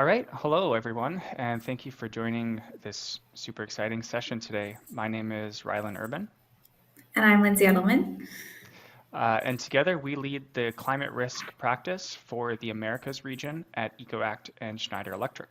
All right, hello everyone, and thank you for joining this super exciting session today. My name is Rylan Urban, And I'm Lindsay Edelman. and together we lead the climate risk practice for the Americas region at EcoAct and Schneider Electric.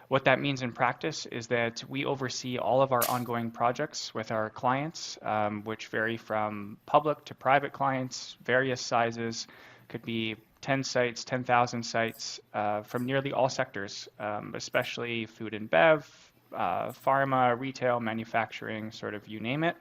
What that means in practice is that we oversee all of our ongoing projects with our clients, which vary from public to private clients, various sizes, could be 10 sites, 10,000 sites from nearly all sectors, especially food and bev, pharma, retail, manufacturing, sort of you name it.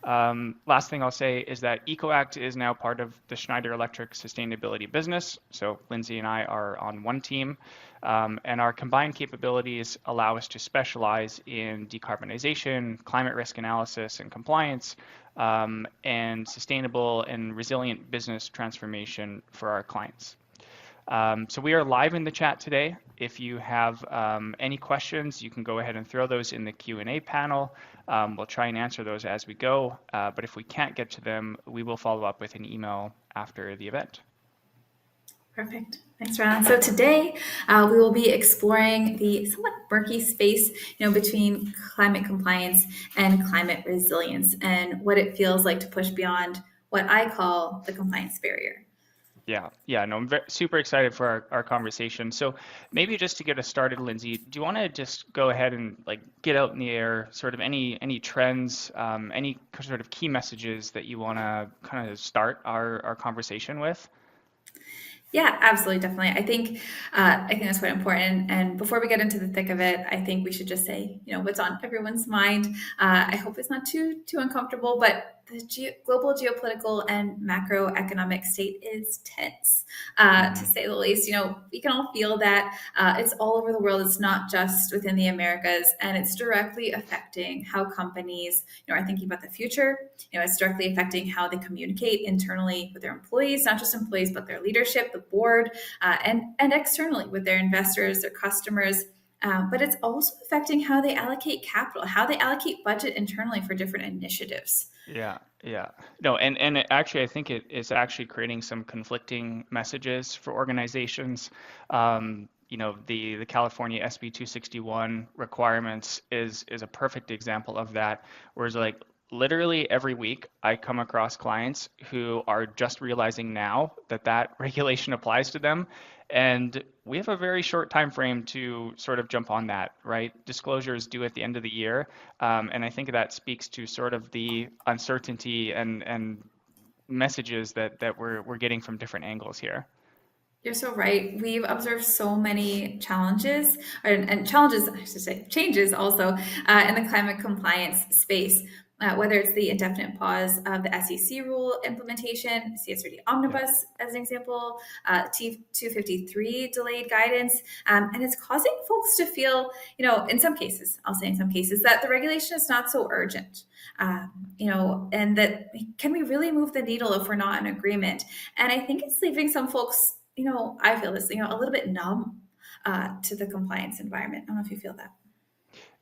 Last thing I'll say is that EcoAct is now part of the Schneider Electric sustainability business. So Lindsay and I are on one team, and our combined capabilities allow us to specialize in decarbonization, climate risk analysis and compliance, and sustainable and resilient business transformation for our clients. So we are live in the chat today. If you have any questions, you can go ahead and throw those in the Q&A panel. We'll try and answer those as we go, but if we can't get to them, we will follow up with an email after the event. Perfect. Thanks, Ron. So today we will be exploring the somewhat murky space, between climate compliance and climate resilience, and what it feels like to push beyond what I call the compliance barrier. Yeah, no, I'm super excited for our conversation. So maybe just to get us started, Lindsay, do you want to just go ahead and get out in the air, sort of any trends, any sort of key messages that you want to kind of start our conversation with? Yeah, absolutely, definitely. I think that's quite important. And before we get into the thick of it, I think we should just say, what's on everyone's mind. I hope it's not too uncomfortable, but the global geopolitical and macroeconomic state is tense, to say the least. We can all feel that it's all over the world. It's not just within the Americas, and it's directly affecting how companies, are thinking about the future. It's directly affecting how they communicate internally with their employees, not just employees, but their leadership, the board, and externally with their investors, their customers. But it's also affecting how they allocate capital, how they allocate budget internally for different initiatives. Yeah. No, and actually, I think it is actually creating some conflicting messages for organizations. The California SB 261 requirements is a perfect example of that. Whereas literally every week I come across clients who are just realizing now that regulation applies to them, and we have a very short time frame to sort of jump on that, right? Disclosure is due at the end of the year, and I think that speaks to sort of the uncertainty and messages that we're getting from different angles here. You're so right. We've observed so many challenges, and challenges, I should say, changes also in the climate compliance space. Whether it's the indefinite pause of the SEC rule implementation, CSRD omnibus as an example, T253 delayed guidance, and it's causing folks to feel, in some cases, I'll say in some cases, that the regulation is not so urgent. And that can we really move the needle if we're not in agreement? And I think it's leaving some folks, I feel this, a little bit numb to the compliance environment. I don't know if you feel that.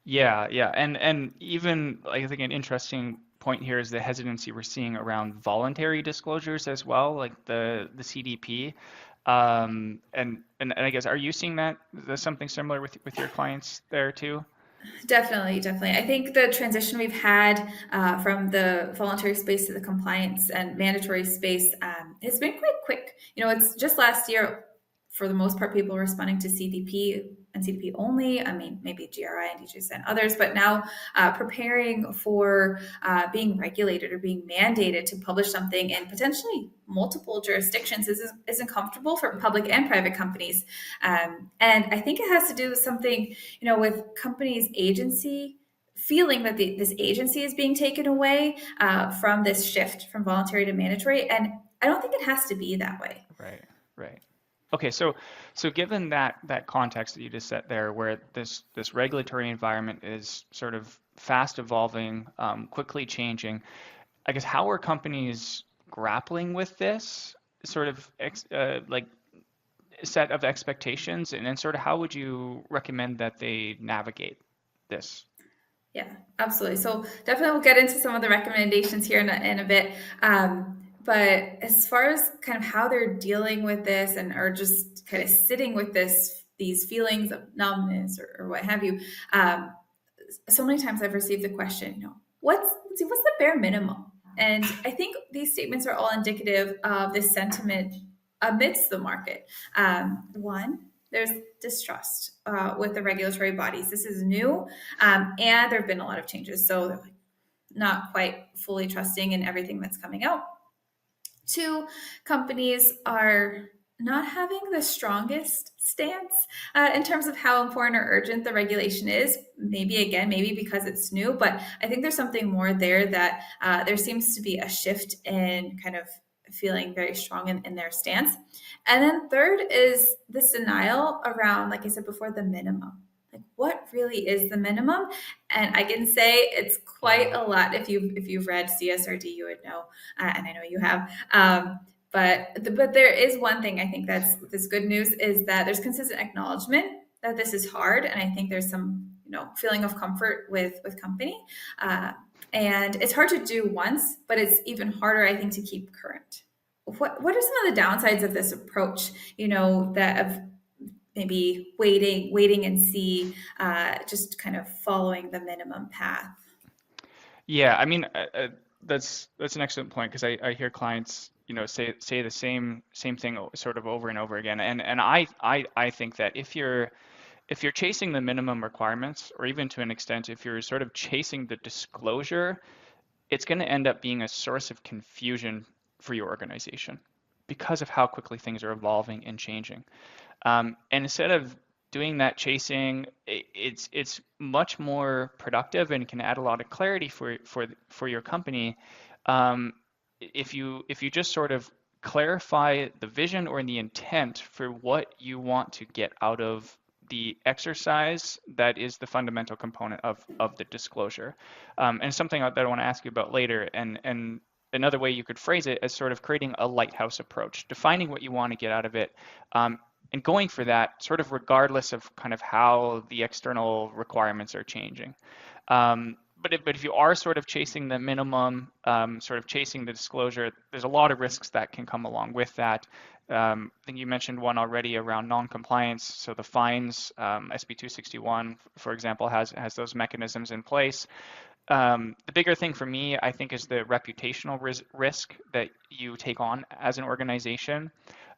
Yeah, and even I think an interesting point here is the hesitancy we're seeing around voluntary disclosures as well, like the CDP. And I guess, are you seeing that there's something similar with your clients there too? Definitely. I think the transition we've had from the voluntary space to the compliance and mandatory space has been quite quick. It's just last year, for the most part, people were responding to CDP and CDP only. I mean, maybe GRI and DGS and others, but now preparing for being regulated or being mandated to publish something in potentially multiple jurisdictions isn't comfortable for public and private companies. And I think it has to do with something, with companies' agency feeling that this agency is being taken away from this shift from voluntary to mandatory. And I don't think it has to be that way. Right. Okay, so given that context that you just set there, where this regulatory environment is sort of fast evolving, quickly changing, I guess, how are companies grappling with this sort of set of expectations, and then sort of how would you recommend that they navigate this? Yeah, absolutely. So definitely we'll get into some of the recommendations here in a bit. But as far as kind of how they're dealing with this and are just kind of sitting with this these feelings of numbness or what have you. Um, so many times I've received the question, what's the bare minimum? And I think these statements are all indicative of this sentiment amidst the market. One, there's distrust with the regulatory bodies. This is new, and there have been a lot of changes. So they're not quite fully trusting in everything that's coming out. Two, companies are not having the strongest stance in terms of how important or urgent the regulation is. Maybe because it's new, but I think there's something more there that there seems to be a shift in kind of feeling very strong in their stance. And then third is this denial around, like I said before, the minimum. Like, what really is the minimum? And I can say it's quite a lot. If you've read CSRD, you would know, and I know you have. But there is one thing I think that's good news, is that there's consistent acknowledgement that this is hard, and I think there's some feeling of comfort with company, and it's hard to do once, but it's even harder, I think, to keep current. What are some of the downsides of this approach? That of maybe waiting and see, just kind of following the minimum path. Yeah, I mean, that's an excellent point, because I hear clients, say the same thing sort of over and over again, and I think that if you're chasing the minimum requirements, or even to an extent, if you're sort of chasing the disclosure, it's going to end up being a source of confusion for your organization because of how quickly things are evolving and changing. And instead of doing that chasing, it's much more productive and can add a lot of clarity for your company, if you just sort of clarify the vision or the intent for what you want to get out of the exercise that is the fundamental component of the disclosure. And something that I want to ask you about later, and another way you could phrase it as sort of creating a lighthouse approach, defining what you want to get out of it, and going for that sort of regardless of kind of how the external requirements are changing. But if you are sort of chasing the minimum, sort of chasing the disclosure, there's a lot of risks that can come along with that. I think you mentioned one already around non-compliance. So the fines, SB 261, for example, has those mechanisms in place. The bigger thing for me, I think, is the reputational risk that you take on as an organization.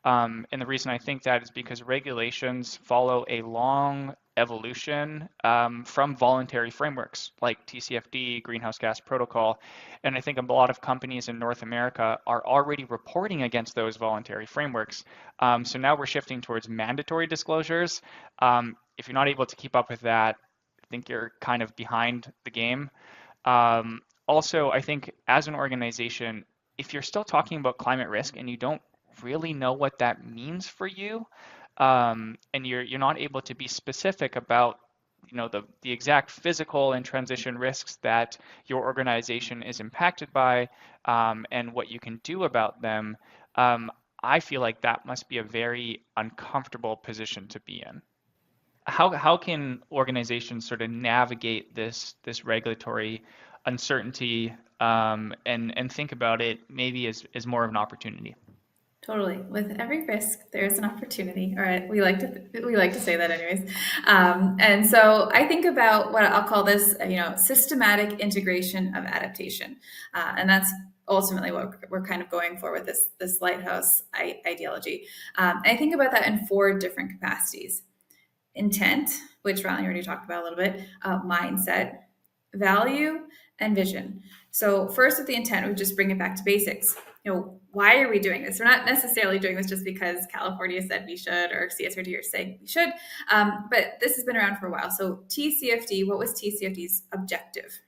And the reason I think that is because regulations follow a long evolution from voluntary frameworks like TCFD, Greenhouse Gas Protocol. And I think a lot of companies in North America are already reporting against those voluntary frameworks. So now we're shifting towards mandatory disclosures. If you're not able to keep up with that, I think you're kind of behind the game. Also, I think as an organization, if you're still talking about climate risk and you don't really know what that means for you, and you're not able to be specific about the exact physical and transition risks that your organization is impacted by, and what you can do about them, I feel like that must be a very uncomfortable position to be in. How can organizations sort of navigate this regulatory uncertainty, and think about it maybe as more of an opportunity? Totally. With every risk, there is an opportunity. All right, we like to say that, anyways. And so I think about what I'll call this, systematic integration of adaptation, and that's ultimately what we're kind of going for with this lighthouse ideology. And I think about that in four different capacities: intent, which Riley already talked about a little bit, mindset, value, and vision. So first, with the intent, we just bring it back to basics. Why are we doing this? We're not necessarily doing this just because California said we should, or CSRD are saying we should, but this has been around for a while. So TCFD, what was TCFD's objective?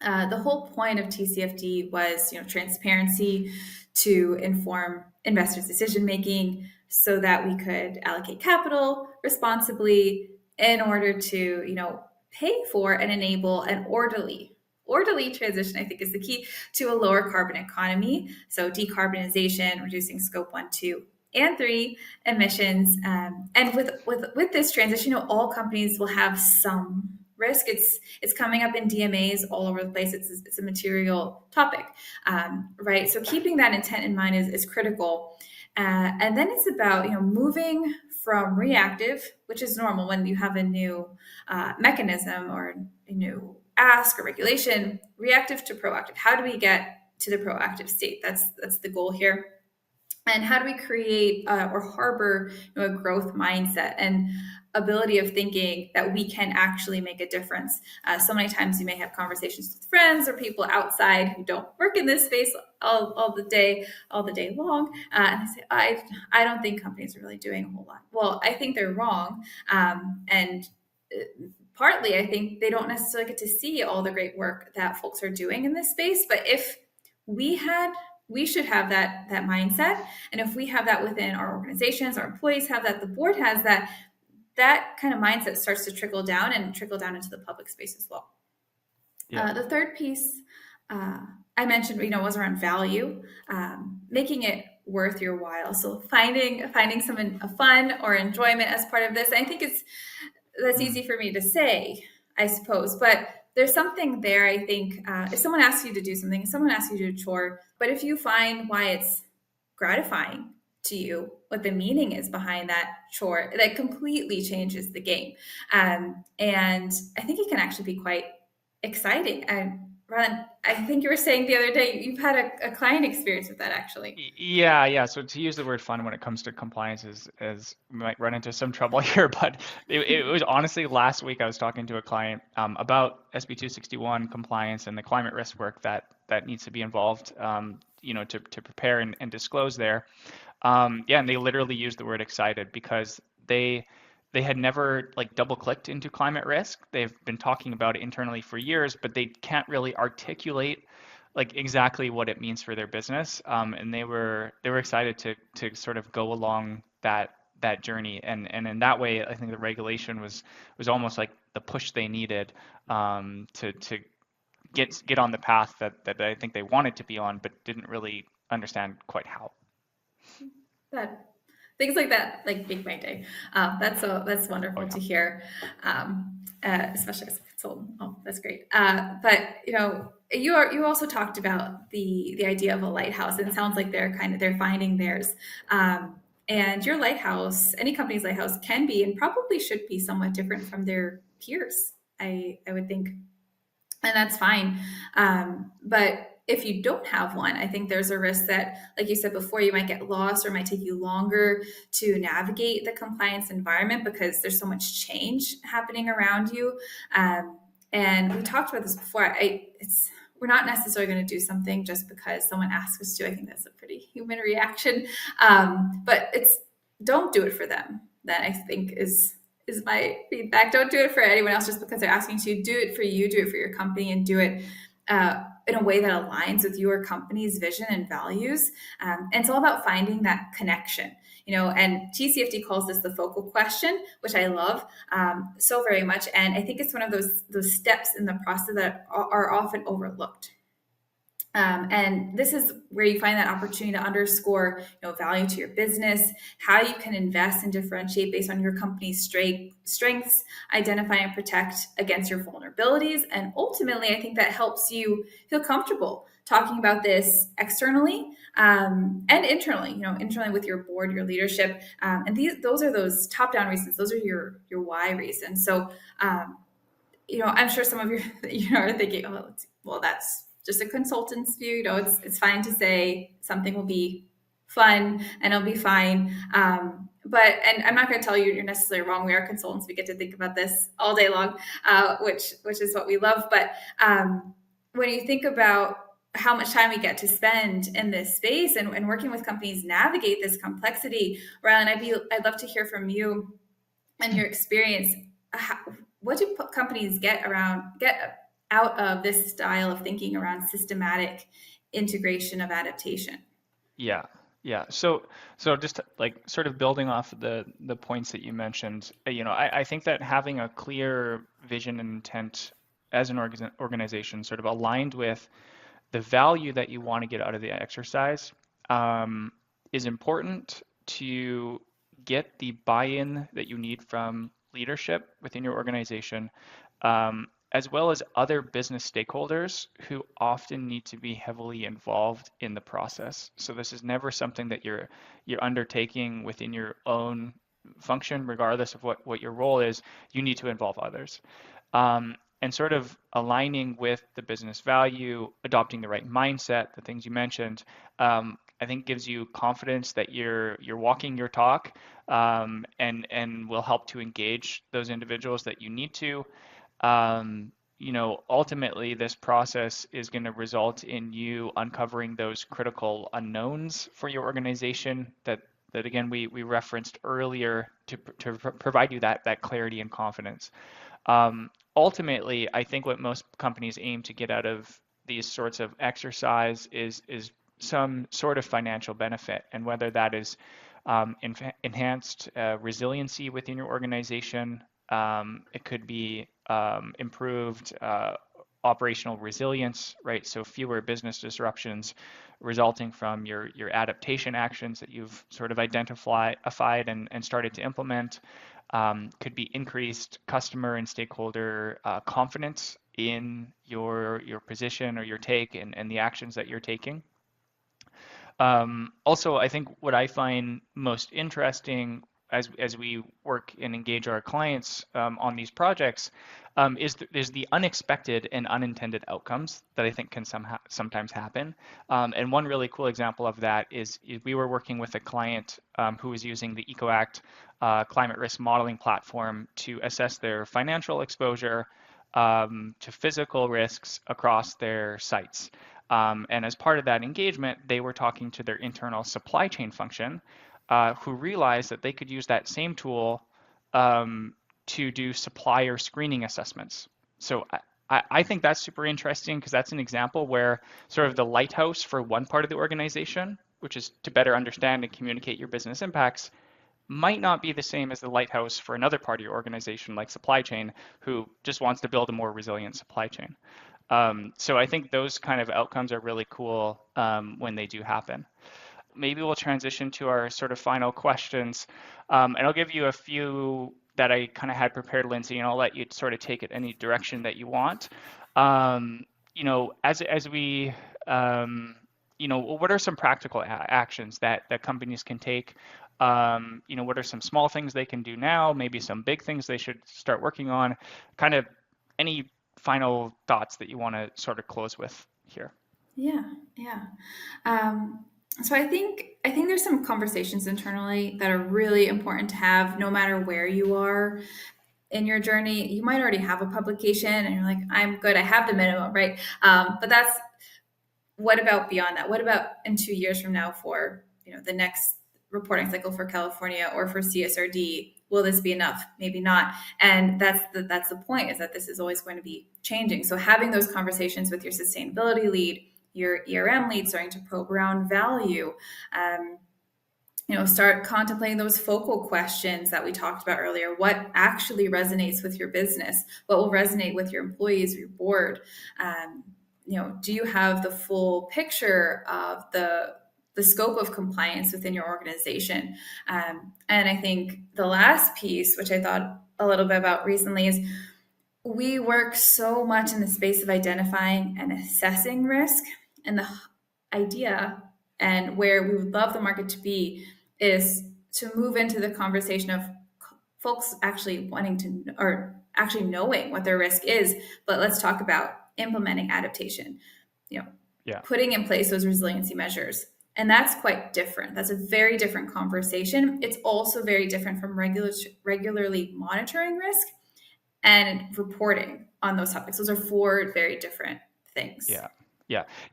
The whole point of TCFD was, transparency to inform investors' decision making, so that we could allocate capital responsibly in order to, pay for and enable an orderly transition, I think, is the key to a lower carbon economy. So decarbonization, reducing scope 1, 2, and 3 emissions. And with this transition, all companies will have some risk. It's coming up in DMAs all over the place. It's a material topic, right? So keeping that intent in mind is critical. And then it's about moving from reactive, which is normal when you have a new mechanism or a new ask or regulation, reactive to proactive. How do we get to the proactive state? That's the goal here. And how do we create or harbor a growth mindset and ability of thinking that we can actually make a difference? So many times you may have conversations with friends or people outside who don't work in this space all the day long, and they say, I don't think companies are really doing a whole lot. Well, I think they're wrong, and partly I think they don't necessarily get to see all the great work that folks are doing in this space. But if we should have that mindset, and if we have that within our organizations, our employees have that, the board has that, that kind of mindset starts to trickle down into the public space as well. Yeah. The third piece I mentioned, was around value, making it worth your while. So finding some fun or enjoyment as part of this. I think that's easy for me to say, I suppose, but there's something there. I think if someone asks you to do something, someone asks you to do a chore, but if you find why it's gratifying to you, what the meaning is behind that chore, that completely changes the game. And I think it can actually be quite exciting. And Ron, I think you were saying the other day you've had a client experience with that, actually. Yeah. So to use the word fun when it comes to compliance is we might run into some trouble here, but it was honestly last week I was talking to a client about SB 261 compliance and the climate risk work that needs to be involved, to prepare and disclose there. And they literally used the word excited because they had never like double clicked into climate risk. They've been talking about it internally for years, but they can't really articulate like exactly what it means for their business. And they were excited to sort of go along that journey. And in that way, I think the regulation was almost like the push they needed to get on the path that I think they wanted to be on, but didn't really understand quite how. That things like that like make my day. That's wonderful to hear, especially as a consultant. Oh, that's great. But you also talked about the idea of a lighthouse, and it sounds like they're finding theirs. And your lighthouse, any company's lighthouse, can be and probably should be somewhat different from their peers. I would think, and that's fine. But if you don't have one, I think there's a risk that, like you said before, you might get lost or it might take you longer to navigate the compliance environment because there's so much change happening around you. And we talked about this before. We're not necessarily going to do something just because someone asks us to. I think that's a pretty human reaction. But don't do it for them. That I think is my feedback. Don't do it for anyone else just because they're asking you to. Do it for you, do it for your company, and do it in a way that aligns with your company's vision and values. And it's all about finding that connection, and TCFD calls this the focal question, which I love so very much. And I think it's one of those steps in the process that are often overlooked. And this is where you find that opportunity to underscore, value to your business, how you can invest and differentiate based on your company's strengths, identify and protect against your vulnerabilities. And ultimately, I think that helps you feel comfortable talking about this externally and internally, internally with your board, your leadership. And those are those top-down reasons. Those are your why reasons. So, I'm sure some of you are thinking, well, that's just a consultant's view. It's fine to say something will be fun and it'll be fine. But I'm not going to tell you you're necessarily wrong. We are consultants. We get to think about this all day long, which is what we love. But when you think about how much time we get to spend in this space and working with companies navigate this complexity, Rylan, I'd love to hear from you and your experience. What do companies get out of this style of thinking around systematic integration of adaptation? Yeah. So just like sort of building off the points that you mentioned, I think that having a clear vision and intent as an organization, sort of aligned with the value that you want to get out of the exercise, is important to get the buy-in that you need from leadership within your organization, as well as other business stakeholders who often need to be heavily involved in the process. So this is never something that you're undertaking within your own function, regardless of what your role is, you need to involve others. And sort of aligning with the business value, adopting the right mindset, the things you mentioned, I think gives you confidence that you're walking your talk, and will help to engage those individuals that you need to. Ultimately, this process is going to result in you uncovering those critical unknowns for your organization that again we referenced earlier to provide you that clarity and confidence. Ultimately, I think what most companies aim to get out of these sorts of exercise is some sort of financial benefit, and whether that is enhanced resiliency within your organization, it could be improved operational resilience, right? So fewer business disruptions resulting from your adaptation actions that you've sort of identified and started to implement. Could be increased customer and stakeholder confidence in your position or your take and the actions that you're taking. Also, I think what I find most interesting as we work and engage our clients on these projects is the unexpected and unintended outcomes that I think can sometimes happen. And one really cool example of that is we were working with a client who was using the EcoAct climate risk modeling platform to assess their financial exposure to physical risks across their sites. And as part of that engagement, they were talking to their internal supply chain function, who realized that they could use that same tool to do supplier screening assessments. So I think that's super interesting because that's an example where sort of the lighthouse for one part of the organization, which is to better understand and communicate your business impacts, might not be the same as the lighthouse for another part of your organization, like supply chain, who just wants to build a more resilient supply chain. So I think those kind of outcomes are really cool when they do happen. Maybe we'll transition to our sort of final questions. And I'll give you a few that I kind of had prepared, Lindsay, and I'll let you sort of take it any direction that you want. As we, what are some practical actions that companies can take? What are some small things they can do now? Maybe some big things they should start working on? Kind of any final thoughts that you want to sort of close with here? Yeah, yeah. So I think there's some conversations internally that are really important to have, no matter where you are in your journey. You might already have a publication, and you're like, "I'm good. I have the minimum, right?" But that's what about beyond that? What about in 2 years from now for the next reporting cycle for California or for CSRD? Will this be enough? Maybe not. And that's the point, is that this is always going to be changing. So having those conversations with your sustainability lead, your ERM lead, starting to probe around value, start contemplating those focal questions that we talked about earlier. What actually resonates with your business? What will resonate with your employees, your board? Do you have the full picture of the scope of compliance within your organization? And I think the last piece, which I thought a little bit about recently, is we work so much in the space of identifying and assessing risk. And the idea, and where we would love the market to be, is to move into the conversation of folks actually wanting to, or actually knowing what their risk is. But let's talk about implementing adaptation, putting in place those resiliency measures. And that's quite different. That's a very different conversation. It's also very different from regularly monitoring risk and reporting on those topics. Those are four very different things. Yeah.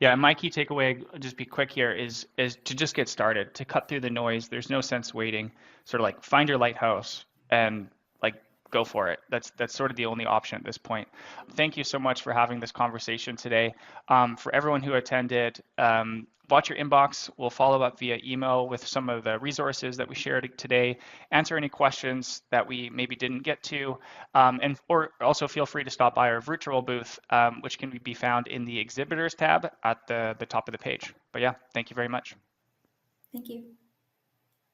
And my key takeaway, just be quick here, is to just get started, to cut through the noise. There's no sense waiting. Sort of like find your lighthouse and go for it. That's sort of the only option at this point. Thank you so much for having this conversation today. For everyone who attended, watch your inbox. We'll follow up via email with some of the resources that we shared today, answer any questions that we maybe didn't get to, or also feel free to stop by our virtual booth, which can be found in the exhibitors tab at the top of the page. But yeah, thank you very much. Thank you.